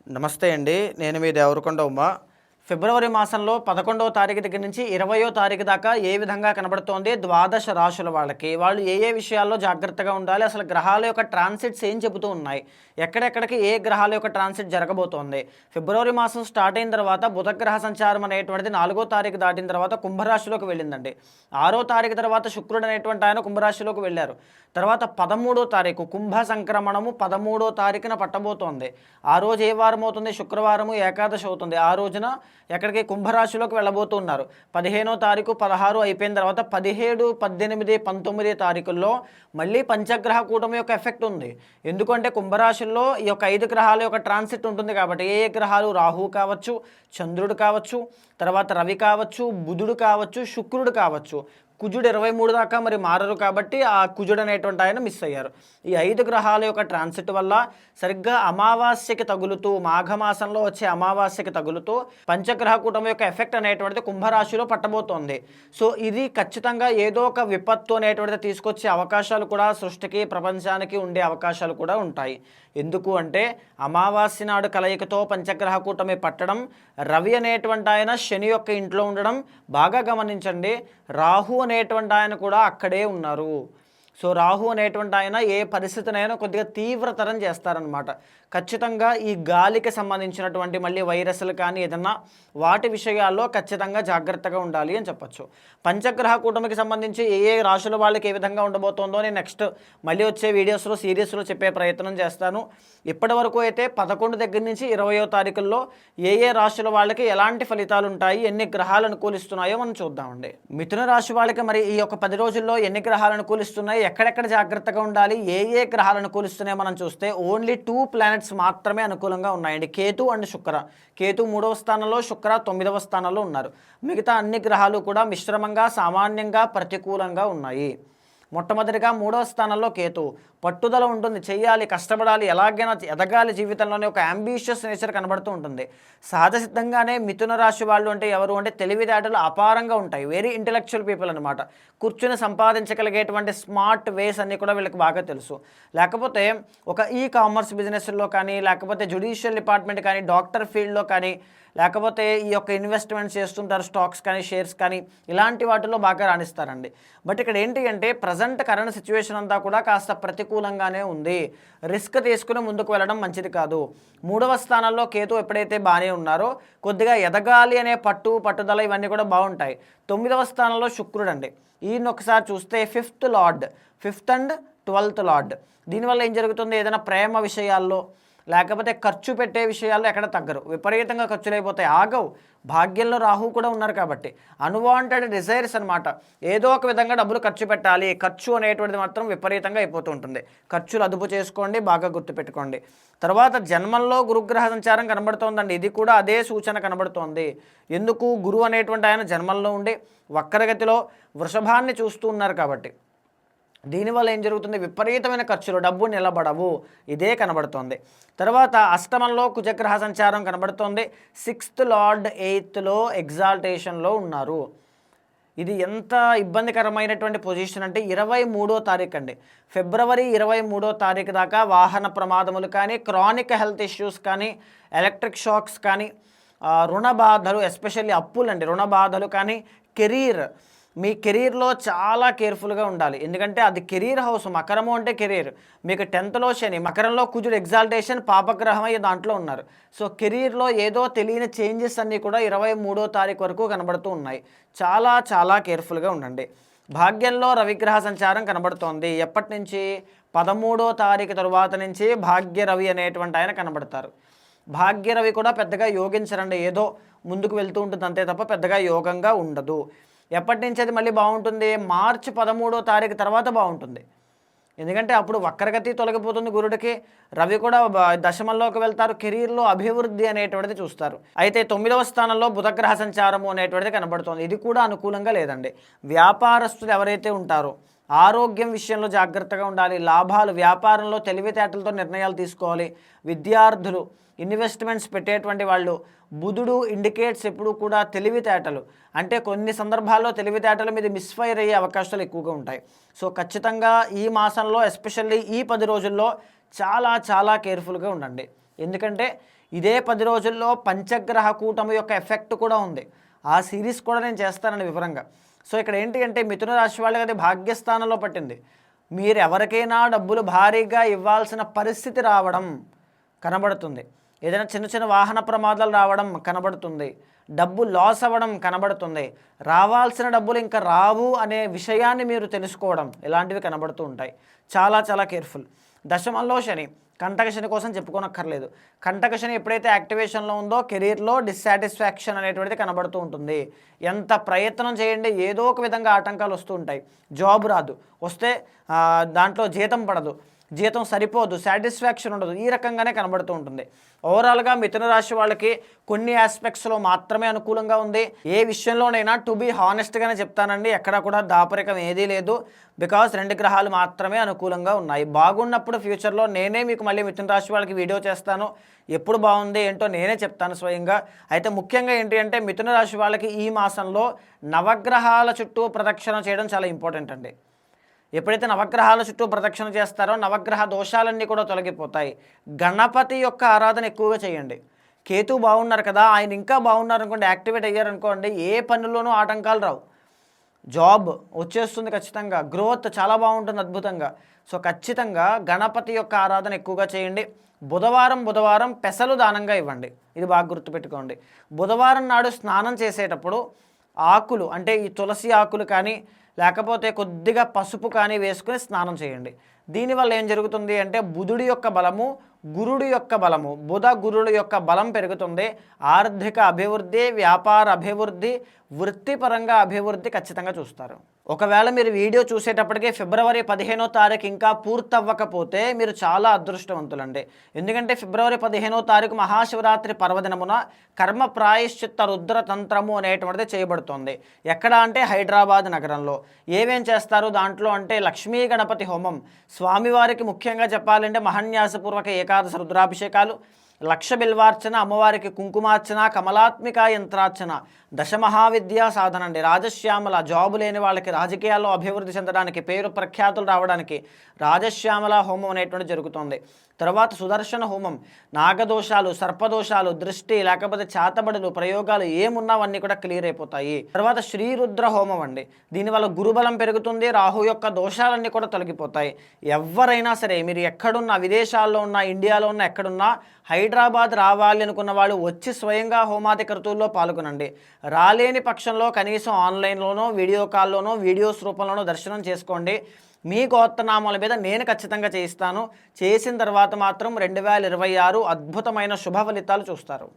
నమస్తే అండి. నేను మీ దేవరకొండ ఉమ. ఫిబ్రవరి మాసంలో 11వ తారీఖు దగ్గర నుంచి 20వ తారీఖు దాకా ఏ విధంగా కనబడుతోంది ద్వాదశ రాశుల వాళ్ళకి? వాళ్ళు ఏ ఏ విషయాల్లో జాగ్రత్తగా ఉండాలి? అసలు గ్రహాల యొక్క ట్రాన్సిట్స్ ఏం చెబుతూ ఉన్నాయి? ఎక్కడెక్కడికి ఏ గ్రహాల యొక్క ట్రాన్సిట్ జరగబోతోంది? ఫిబ్రవరి మాసం స్టార్ట్ అయిన తర్వాత బుధగ్రహ సంచారం అనేటువంటిది 4వ తారీఖు దాటిన తర్వాత కుంభరాశిలోకి వెళ్ళిందండి. 6వ తారీఖు తర్వాత శుక్రుడు అనేటువంటి ఆయన కుంభరాశిలోకి వెళ్ళారు. తర్వాత 13వ తారీఖు కుంభ సంక్రమణము 13వ తారీఖున పట్టబోతోంది. ఆ రోజు ఏ వారం అవుతుంది? శుక్రవారము ఏకాదశి అవుతుంది. ఆ రోజున ఎక్కడికి కుంభరాశిలోకి వెళ్ళబోతున్నారు. 15వ తారీఖు 16 అయిపోయిన తర్వాత 17, 18, 19 తారీఖుల్లో మళ్ళీ పంచగ్రహ కూటమి యొక్క ఎఫెక్ట్ ఉంది. ఎందుకంటే కుంభరాశుల్లో ఈ యొక్క 5 గ్రహాల యొక్క ట్రాన్సిట్ ఉంటుంది కాబట్టి ఏ ఏ గ్రహాలు? రాహు కావచ్చు, చంద్రుడు కావచ్చు, తర్వాత రవి కావచ్చు, బుధుడు కావచ్చు, శుక్రుడు కావచ్చు. కుజుడు 23 దాకా మరి మారరు కాబట్టి ఆ కుజుడు అనేటువంటి ఆయన మిస్ అయ్యారు. ఈ 5 గ్రహాల యొక్క ట్రాన్సిట్ వల్ల సరిగ్గా అమావాస్యకి తగులుతూ మాఘమాసంలో వచ్చే అమావాస్యకి తగులుతూ పంచగ్రహ కూటమి యొక్క ఎఫెక్ట్ అనేటువంటిది కుంభరాశిలో పట్టబోతోంది. సో ఇది ఖచ్చితంగా ఏదో ఒక విపత్తు అనేటువంటిది తీసుకొచ్చే అవకాశాలు కూడా సృష్టికి ప్రపంచానికి ఉండే అవకాశాలు కూడా ఉంటాయి. ఎందుకు అంటే అమావాస్య నాడు కలయికతో పంచగ్రహ కూటమి పట్టడం, రవి అనేటువంటి ఆయన శని యొక్క ఇంట్లో ఉండడం. బాగా గమనించండి, రాహు అనేటువంటి ఆయన కూడా అక్కడే ఉన్నారు. సో రాహు అనేటువంటి ఆయన ఏ పరిస్థితినైనా కొద్దిగా తీవ్రతరం చేస్తారనమాట. ఖచ్చితంగా ఈ గాలికి సంబంధించినటువంటి మళ్ళీ వైరస్లు కానీ ఏదన్నా వాటి విషయాల్లో ఖచ్చితంగా జాగ్రత్తగా ఉండాలి అని చెప్పచ్చు. పంచగ్రహ కూటమికి సంబంధించి ఏ ఏ రాశుల వాళ్ళకి ఏ విధంగా ఉండబోతోందో నేను నెక్స్ట్ మళ్ళీ వచ్చే వీడియోస్లో సిరీస్లో చెప్పే ప్రయత్నం చేస్తాను. ఇప్పటి వరకు అయితే 11 దగ్గర నుంచి 20వ తారీఖుల్లో ఏ ఏ రాశుల వాళ్ళకి ఎలాంటి ఫలితాలు ఉంటాయి, ఎన్ని గ్రహాలు అనుకూలిస్తున్నాయో మనం చూద్దామండి. మిథున రాశి వాళ్ళకి మరి ఈ యొక్క 10 రోజుల్లో ఎన్ని గ్రహాలు అనుకూలిస్తున్నాయి, ఎక్కడెక్కడ జాగ్రత్తగా ఉండాలి, ఏ ఏ గ్రహాలు అనుకూలిస్తున్నాయో మనం చూస్తే ఓన్లీ 2 ప్లానెట్స్ మాత్రమే అనుకూలంగా ఉన్నాయండి. కేతు అండ్ శుక్ర. కేతు 3వ స్థానంలో, శుక్ర 9వ స్థానంలో ఉన్నారు. మిగతా అన్ని గ్రహాలు కూడా మిశ్రమంగా, సామాన్యంగా, ప్రతికూలంగా ఉన్నాయి. మొట్టమొదటిగా 3వ స్థానంలో కేతు. పట్టుదల ఉంటుంది, చెయ్యాలి, కష్టపడాలి, ఎలాగైనా ఎదగాలి జీవితంలోనే ఒక అంబిషియస్ నేచర్ కనబడుతూ ఉంటుంది. సహజసిద్ధంగానే మిథున రాశి వాళ్ళు అంటే ఎవరు అంటే తెలివితేటలు అపారంగా ఉంటాయి. వెరీ ఇంటెలెక్చువల్ పీపుల్ అనమాట. కూర్చుని సంపాదించగలిగేటువంటి స్మార్ట్ వేస్ అన్నీ కూడా వీళ్ళకి బాగా తెలుసు. లేకపోతే ఒక కామర్స్ బిజినెస్లో కానీ, లేకపోతే జ్యుడిషియల్ డిపార్ట్మెంట్ కానీ, డాక్టర్ ఫీల్డ్లో కానీ, లేకపోతే ఈ యొక్క ఇన్వెస్ట్మెంట్స్ చేస్తుంటారు, స్టాక్స్ కానీ, షేర్స్ కానీ, ఇలాంటి వాటిలో బాగా రాణిస్తారండి. బట్ ఇక్కడ ఏంటి అంటే ప్రజెంట్ కరెంట్ సిచ్యువేషన్ అంతా కూడా కాస్త ప్రతికూలంగానే ఉంది. రిస్క్ తీసుకుని ముందుకు వెళ్ళడం మంచిది కాదు. 3వ స్థానంలో కేతు ఎప్పుడైతే బాగానే ఉన్నారో కొద్దిగా ఎదగాలి అనే పట్టుదల ఇవన్నీ కూడా బాగుంటాయి. 9వ స్థానంలో శుక్రుడు అండి. ఈయన ఒకసారి చూస్తే 5th lord, 5th and 12th lord. దీనివల్ల ఏం జరుగుతుంది? ఏదైనా ప్రేమ విషయాల్లో లేకపోతే ఖర్చు పెట్టే విషయాల్లో ఎక్కడ తగ్గరు, విపరీతంగా ఖర్చులు అయిపోతాయి, ఆగవు. భాగ్యంలో రాహు కూడా ఉన్నారు కాబట్టి అన్వాంటెడ్ డిజైర్స్ అనమాట. ఏదో ఒక విధంగా డబ్బులు ఖర్చు పెట్టాలి, ఖర్చు అనేటువంటిది మాత్రం విపరీతంగా అయిపోతూ ఉంటుంది. ఖర్చులు అదుపు చేసుకోండి, బాగా గుర్తుపెట్టుకోండి. తర్వాత జన్మంలో గురుగ్రహ సంచారం కనబడుతోందండి. ఇది కూడా అదే సూచన కనబడుతోంది. ఎందుకు? గురువు అనేటువంటి ఆయన జన్మంలో ఉండి వక్రగతిలో వృషభాన్ని చూస్తూ ఉన్నారు కాబట్టి దీనివల్ల ఏం జరుగుతుంది? విపరీతమైన ఖర్చులు, డబ్బు నిలబడవు, ఇదే కనబడుతోంది. తర్వాత అష్టమంలో కుజగ్రహ సంచారం కనబడుతోంది. 6th లార్డ్ 8thలో ఎగ్జాల్టేషన్లో ఉన్నారు. ఇది ఎంత ఇబ్బందికరమైనటువంటి పొజిషన్ అంటే 23వ తారీఖు అండి. ఫిబ్రవరి 23వ తారీఖు దాకా వాహన ప్రమాదములు కానీ, క్రానిక్ హెల్త్ ఇష్యూస్ కానీ, ఎలక్ట్రిక్ షాక్స్ కానీ, రుణ బాధలు, ఎస్పెషల్లీ అప్పులండి, రుణ బాధలు కానీ, కెరీర్, మీ కెరీర్లో చాలా కేర్ఫుల్గా ఉండాలి. ఎందుకంటే అది కెరీర్ హౌస్. మకరము అంటే కెరీర్. మీకు 10thలో శని, మకరంలో కుజుడు ఎగ్జాల్టేషన్, పాపగ్రహం అయ్యి దాంట్లో ఉన్నారు. సో కెరీర్లో ఏదో తెలియని చేంజెస్ అన్నీ కూడా 23వ తారీఖు వరకు కనబడుతూ ఉన్నాయి. చాలా చాలా కేర్ఫుల్గా ఉండండి. భాగ్యంలో రవిగ్రహ సంచారం కనబడుతోంది. ఎప్పటి నుంచి? 13వ తారీఖు తరువాత నుంచి భాగ్యరవి అనేటువంటి ఆయన కనబడతారు. భాగ్యరవి కూడా పెద్దగా యోగించరండి, ఏదో ముందుకు వెళ్తూ ఉంటుంది అంతే తప్ప పెద్దగా యోగంగా ఉండదు. ఎప్పటి నుంచి అది మళ్ళీ బాగుంటుంది? మార్చి 13వ తారీఖు తర్వాత బాగుంటుంది. ఎందుకంటే అప్పుడు వక్రగతి తొలగిపోతుంది గురుడికి. రవి కూడా దశమంలోకి వెళ్తారు. కెరీర్లో అభివృద్ధి అనేటువంటిది చూస్తారు. అయితే 9వ స్థానంలో బుధగ్రహ సంచారము అనేటువంటిది కనబడుతుంది. ఇది కూడా అనుకూలంగా లేదండి. వ్యాపారస్తులు ఎవరైతే ఉంటారో ఆరోగ్యం విషయంలో జాగ్రత్తగా ఉండాలి. లాభాలు, వ్యాపారంలో తెలివితేటలతో నిర్ణయాలు తీసుకోవాలి. విద్యార్థులు, ఇన్వెస్ట్మెంట్స్ పెట్టేటువంటి వాళ్ళు, బుధుడు ఇండికేట్స్ ఎప్పుడు కూడా తెలివితేటలు. అంటే కొన్ని సందర్భాల్లో తెలివితేటల మీద మిస్ఫైర్ అయ్యే అవకాశాలు ఎక్కువగా ఉంటాయి. సో ఖచ్చితంగా ఈ మాసంలో ఎస్పెషల్లీ ఈ 10 రోజుల్లో చాలా చాలా కేర్ఫుల్గా ఉండండి. ఎందుకంటే ఇదే 10 రోజుల్లో పంచగ్రహ కూటమి యొక్క ఎఫెక్ట్ కూడా ఉంది. ఆ సిరీస్ కూడా నేను చేస్తానండి వివరంగా. సో ఇక్కడ ఏంటి అంటే మిథున రాశి వాళ్ళకి అది భాగ్యస్థానంలో పట్టింది. మీరు ఎవరికైనా డబ్బులు భారీగా ఇవ్వాల్సిన పరిస్థితి రావడం కనబడుతుంది. ఏదైనా చిన్న చిన్న వాహన ప్రమాదాలు రావడం కనబడుతుంది. డబ్బు లాస్ అవ్వడం కనబడుతుంది. రావాల్సిన డబ్బులు ఇంకా రావు అనే విషయాన్ని మీరు తెలుసుకోవడం ఇలాంటివి కనబడుతూ ఉంటాయి. చాలా చాలా కేర్ఫుల్. దశమంలో శని, కంటక శని కోసం చెప్పుకోనక్కర్లేదు. కంటక శని ఎప్పుడైతే యాక్టివేషన్లో ఉందో కెరీర్లో డిస్సాటిస్ఫాక్షన్ అనేటువంటిది కనబడుతూ ఉంటుంది. ఎంత ప్రయత్నం చేయండి ఏదో ఒక విధంగా ఆటంకాలు వస్తూ ఉంటాయి. జాబ్ రాదు, వస్తే దాంట్లో జీతం పడదు, జీతం సరిపోదు, సాటిస్ఫాక్షన్ ఉండదు, ఈ రకంగానే కనబడుతూ ఉంటుంది. ఓవరాల్గా మిథున రాశి వాళ్ళకి కొన్ని ఆస్పెక్ట్స్లో మాత్రమే అనుకూలంగా ఉంది. ఏ విషయంలోనైనా టు బీ హానెస్ట్గానే చెప్తానండి, ఎక్కడ కూడా దాపరికం ఏదీ లేదు. బికాస్ 2 గ్రహాలు మాత్రమే అనుకూలంగా ఉన్నాయి. బాగున్నప్పుడు ఫ్యూచర్లో నేనే మీకు మళ్ళీ మిథున రాశి వాళ్ళకి వీడియో చేస్తాను. ఎప్పుడు బాగుంది ఏంటో నేనే చెప్తాను స్వయంగా. అయితే ముఖ్యంగా ఏంటి అంటే మిథున రాశి వాళ్ళకి ఈ మాసంలో నవగ్రహాల చుట్టూ ప్రదక్షిణ చేయడం చాలా ఇంపార్టెంట్ అండి. ఎప్పుడైతే నవగ్రహాల చుట్టూ ప్రదక్షిణ చేస్తారో నవగ్రహ దోషాలన్నీ కూడా తొలగిపోతాయి. గణపతి యొక్క ఆరాధన ఎక్కువగా చేయండి. కేతు బాగున్నారు కదా, ఆయన ఇంకా బాగున్నారు అనుకోండి, యాక్టివేట్ అయ్యారనుకోండి, ఏ పనుల్లోనూ ఆటంకాలు రావు. జాబ్ వచ్చేస్తుంది ఖచ్చితంగా, గ్రోత్ చాలా బాగుంటుంది అద్భుతంగా. సో ఖచ్చితంగా గణపతి యొక్క ఆరాధన ఎక్కువగా చేయండి. బుధవారం పెసలు దానంగా ఇవ్వండి. ఇది బాగా గుర్తుపెట్టుకోండి. బుధవారం నాడు స్నానం చేసేటప్పుడు ఆకులు అంటే ఈ తులసి ఆకులు కానీ లేకపోతే కొద్దిగా పసుపు కానీ వేసుకుని స్నానం చేయండి. దీనివల్ల ఏం జరుగుతుంది అంటే బుధుడి యొక్క బలము, గురుడు యొక్క బలము, బుధ గురుడు యొక్క బలం పెరుగుతుంది. ఆర్థిక అభివృద్ధి, వ్యాపార అభివృద్ధి, వృత్తిపరంగా అభివృద్ధి ఖచ్చితంగా చూస్తారు. ఒకవేళ మీరు వీడియో చూసేటప్పటికే ఫిబ్రవరి 15వ తారీఖు ఇంకా పూర్తవ్వకపోతే మీరు చాలా అదృష్టవంతులండి. ఎందుకంటే ఫిబ్రవరి 15వ తారీఖు మహాశివరాత్రి పర్వదినమున కర్మ ప్రాయశ్చిత్త రుద్రతంత్రము అనేటువంటిది చేయబడుతుంది. ఎక్కడ అంటే హైదరాబాద్ నగరంలో. ఏమేం చేస్తారు దాంట్లో అంటే లక్ష్మీ గణపతి హోమం, స్వామివారికి ముఖ్యంగా చెప్పాలంటే మహాన్యాసపూర్వక ఏకాదశ రుద్రాభిషేకాలు, లక్ష బిల్వార్చన, అమ్మవారికి కుంకుమార్చన, కమలాత్మిక యంత్రార్చన, దశమహావిద్యా సాధన అండి. రాజశ్యామల, జాబు లేని వాళ్ళకి రాజకీయాల్లో అభివృద్ధి చెందడానికి, పేరు ప్రఖ్యాతులు రావడానికి రాజశ్యామల హోమం అనేటువంటి జరుగుతుంది. తర్వాత సుదర్శన హోమం, నాగదోషాలు, సర్పదోషాలు, దృష్టి లేకపోతే చాతబడులు, ప్రయోగాలు ఏమున్నావన్నీ కూడా క్లియర్ అయిపోతాయి. తర్వాత శ్రీరుద్ర హోమం అండి. దీనివల్ల గురుబలం పెరుగుతుంది, రాహు యొక్క దోషాలన్నీ కూడా తొలగిపోతాయి. ఎవరైనా సరే మీరు ఎక్కడున్నా, విదేశాల్లో ఉన్నా, ఇండియాలో ఉన్నా, ఎక్కడున్నా హైదరాబాద్ రావాలి అనుకున్న వాళ్ళు వచ్చి స్వయంగా హోమాది క్రతువుల్లో పాల్గొనండి. రాలేని పక్షంలో కనీసం ఆన్లైన్లోనో, వీడియో కాల్లోనో, వీడియోస్ రూపంలోనో దర్శనం చేసుకోండి. మీ గోత్రనామాల మీద నేను ఖచ్చితంగా చేయిస్తాను. చేసిన తర్వాత మాత్రం 2026 అద్భుతమైన శుభ ఫలితాలు చూస్తారు.